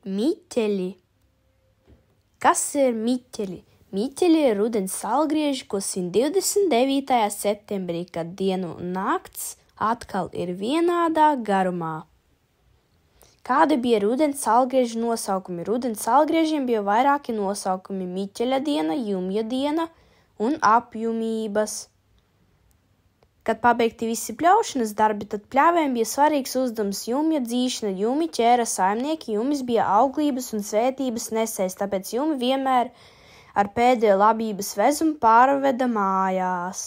Miķeļi. Kas ir miķeļi? Miķeļi ir rudens saulgrieži, ko svin 29. septembrī, kad diena un nakts atkal ir vienādā garumā. Kādi bija rudens saulgriežu nosaukumi? Rudens saulgriežiem bija vairāki nosaukumi – miķeļa diena, jumja diena un apjumības. Kad pabeigti visi pļaušanas darbi, tad pļāvēm bija svarīgs uzdevums jumja dzīšana. Jumi ķēra saimnieki, jumis bija auglības un svētības nesējs, tāpēc jumi vienmēr ar pēdējo labības vezumu pārveda mājās.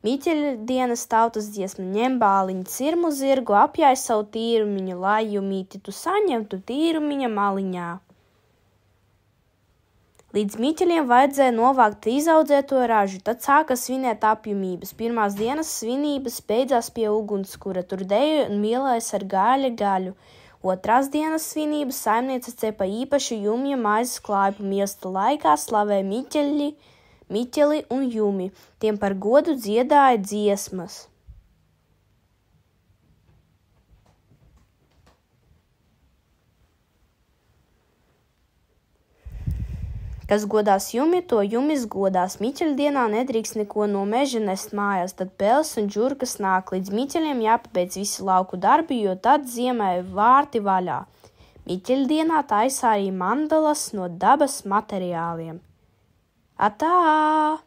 Miķeļa dienas tautas dziesma: ņem bāliņu cirmu zirgu, apjāj savu tīrumiņu, lai jumīti tu saņemtu tīrumiņa maliņā. Līdz miķeļiem vajadzēja novākt izaudzēto ražu, tad sāka svinēt apjumības. Pirmās dienas svinības beidzās pie ugunskura, tur deja un mīlēs ar gaļu. Otrās dienas svinības saimniece cepa īpašu jumja maizes klaipu, miesta laikā slavē miķeli un jumi, tiem par godu dziedāja dziesmas. Kas godās jumi, to jumis godās. Miķeļa dienā nedrīkst neko no meža nest mājās, tad pels un džurkas nāk. Līdz miķeļiem jāpabeidz visi lauku darbi, jo tad ziemē vārti vaļā. Miķeļa dienā taisa arī mandalas no dabas materiāliem. Atā!